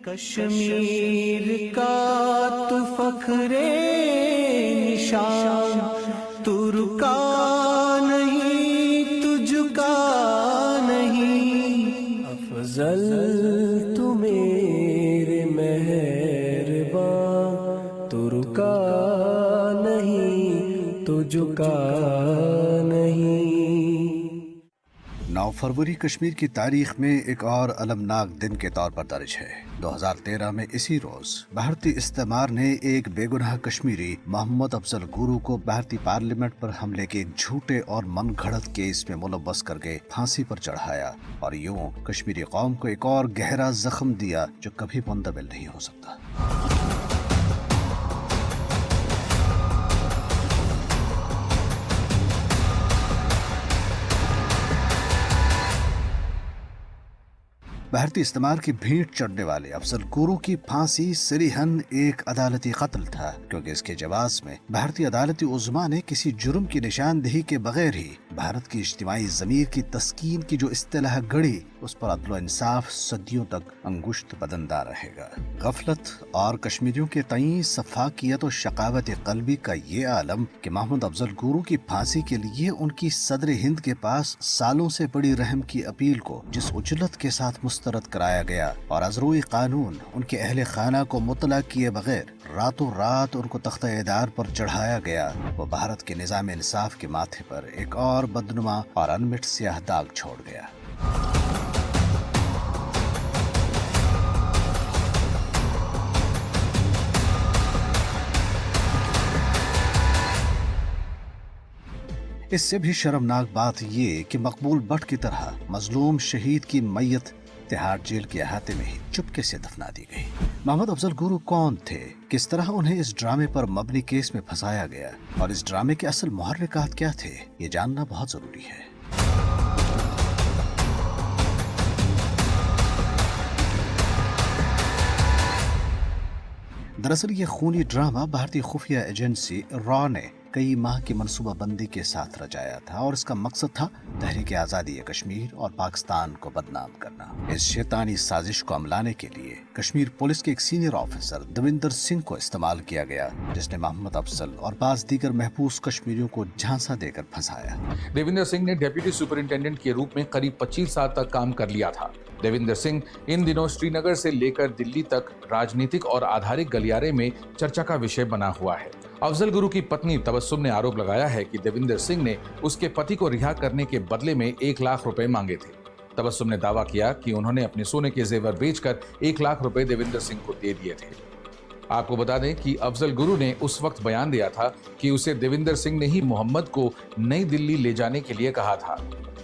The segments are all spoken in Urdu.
کشمیر کا تو فخر نشان، ترکا نہیں تجھ کا نہیں، افضل تو میرے مہرباں، ترکا نہیں تجھ کا نہیں۔ 9 فروری کشمیر کی تاریخ میں ایک اور المناک دن کے طور پر درج ہے۔ 2013 میں اسی روز بھارتی استعمار نے ایک بے گناہ کشمیری محمد افضل گورو کو بھارتی پارلیمنٹ پر حملے کے ایک جھوٹے اور من گھڑت کیس میں ملوث کر کے پھانسی پر چڑھایا، اور یوں کشمیری قوم کو ایک اور گہرا زخم دیا جو کبھی منتقل نہیں ہو سکتا۔ بھارتی استعمار کی بھینٹ چڑھنے والے افضل گورو کی پھانسی صریحاً ایک عدالتی قتل تھا، کیونکہ اس کے جواز میں بھارتی عدالتی عظما نے کسی جرم کی نشاندہی کے بغیر ہی بھارت کی اجتماعی ضمیر کی تسکین کی جو اصطلاح گڑی، اس پر عدل و انصاف صدیوں تک انگشت بدندہ رہے گا۔ غفلت اور کشمیریوں کے تئیں سفاکیت و شقاوت قلبی کا یہ عالم کہ محمد افضل گورو کی پھانسی کے لیے ان کی صدر ہند کے پاس سالوں سے بڑی رحم کی اپیل کو جس عجلت کے ساتھ مسترد کرایا گیا اور از روئے قانون ان کے اہل خانہ کو مطلع کیے بغیر راتوں رات ان کو تختہ اعدام پر چڑھایا گیا، وہ بھارت کے نظام انصاف کے ماتھے پر ایک اور بدنما اور انمٹ سیاہ داغ چھوڑ گیا۔ اس سے بھی شرمناک بات یہ کہ مقبول بٹ کی طرح مظلوم شہید کی میت تہاڑ جیل کے احاطے میں ہی چپکے سے دفنا دی گئی۔ محمد افضل گورو کون تھے، کس طرح انہیں اس ڈرامے پر مبنی کیس میں پھنسایا گیا، اور اس ڈرامے کے اصل محرکات کیا تھے، یہ جاننا بہت ضروری ہے۔ دراصل یہ خونی ڈرامہ بھارتی خفیہ ایجنسی را نے کئی ماہ کی منصوبہ بندی کے ساتھ رچایا تھا، اور اس کا مقصد تھا تحریک آزادی کشمیر اور پاکستان کو بدنام کرنا۔ اس شیطانی سازش کو عملانے کے لیے کشمیر پولیس کے ایک سینئر آفیسر دویندر سنگھ کو استعمال کیا گیا، جس نے محمد افضل اور بعض دیگر محبوس کشمیریوں کو جھانسا دے کر پھنسایا۔ دیویندر سنگھ نے ڈیپٹی سپرنٹینڈنٹ کے روپ میں قریب 25 سال تک کام کر لیا تھا۔ دیویندر سنگھ ان دنوں سری نگر سے لے کر دلی تک راجنیتک اور آدھارک گلیارے میں چرچا کا وشے بنا ہوا ہے۔ افضل گورو کی پتنی تبسم نے آروپ لگایا ہے کہ دیویندر سنگھ نے اس کے پتی کو رہا کرنے کے بدلے میں 1 لاکھ روپے مانگے تھے۔ تبسم نے دعویٰ کیا کہ انہوں نے اپنے سونے کے زیور بیچ کر 1 لاکھ روپے دیویندر سنگھ کو دے دیے تھے۔ آپ کو بتا دیں کہ افضل گورو نے اس وقت بیان دیا تھا کہ اسے دیویندر سنگھ نے ہی محمد کو نئی دلی لے جانے کے لیے کہا تھا۔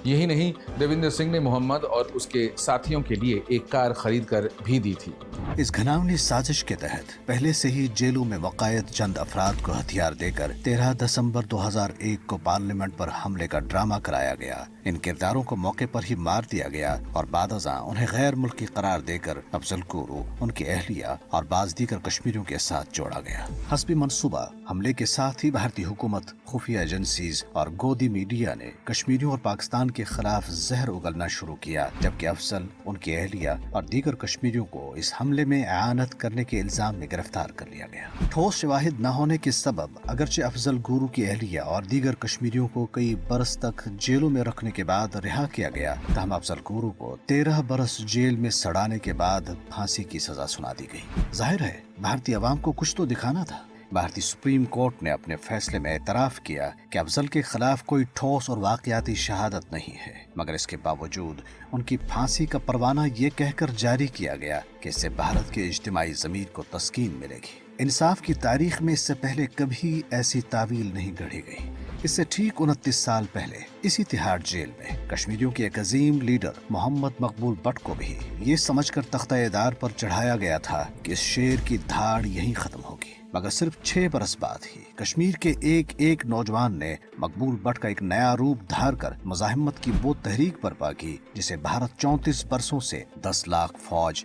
یہی نہیں، دیویندر سنگھ نے محمد اور اس کے ساتھیوں کے لیے ایک کار خرید کر بھی دی تھی۔ اس گھناؤنی سازش کے تحت پہلے سے ہی جیلوں میں مقید چند افراد کو ہتھیار دے کر 13 دسمبر 2001 کو پارلیمنٹ پر حملے کا ڈرامہ کرایا گیا۔ ان کرداروں کو موقع پر ہی مار دیا گیا اور بعد ازاں انہیں غیر ملکی قرار دے کر افضل گورو، ان کی اہلیہ اور بعض دیگر کشمیریوں کے ساتھ جوڑا گیا۔ حسب منصوبہ حملے کے ساتھ ہی بھارتی حکومت، خفیہ ایجنسیز اور گودی میڈیا نے کشمیریوں اور پاکستان کے خلاف زہر اگلنا شروع کیا، جبکہ افضل، ان کی اہلیہ اور دیگر کشمیریوں کو اس حملے میں اعانت کرنے کے الزام میں گرفتار کر لیا گیا۔ ٹھوس شواہد نہ ہونے کے سبب اگرچہ افضل گورو کی اہلیہ اور دیگر کشمیریوں کو کئی برس تک جیلوں میں رکھنے کے بعد رہا کیا گیا، تاہم افضل گورو کو 13 برس جیل میں سڑانے کے بعد پھانسی کی سزا سنا دی گئی۔ ظاہر ہے بھارتی عوام کو کچھ تو دکھانا تھا۔ بھارتی سپریم کورٹ نے اپنے فیصلے میں اعتراف کیا کہ افضل کے خلاف کوئی ٹھوس اور واقعاتی شہادت نہیں ہے، مگر اس کے باوجود ان کی پھانسی کا پروانہ یہ کہہ کر جاری کیا گیا کہ اس سے بھارت کے اجتماعی ضمیر کو تسکین ملے گی۔ انصاف کی تاریخ میں اس سے پہلے کبھی ایسی تعویل نہیں گڑھی گئی۔ اس سے ٹھیک 29 سال پہلے اسی تہاڑ جیل میں کشمیریوں کے ایک عظیم لیڈر محمد مقبول بٹ کو بھی یہ سمجھ کر تختہ اعدام پر چڑھایا گیا تھا کہ اس شیر کی دھاڑ یہیں ختم ہوگی، مگر صرف 6 برس بعد ہی کشمیر کے ایک نوجوان نے مقبول بٹ کا ایک نیا روپ دھار کر مزاحمت کی وہ تحریک برپا کی جسے بھارت 34 برسوں سے 10 لاکھ فوج،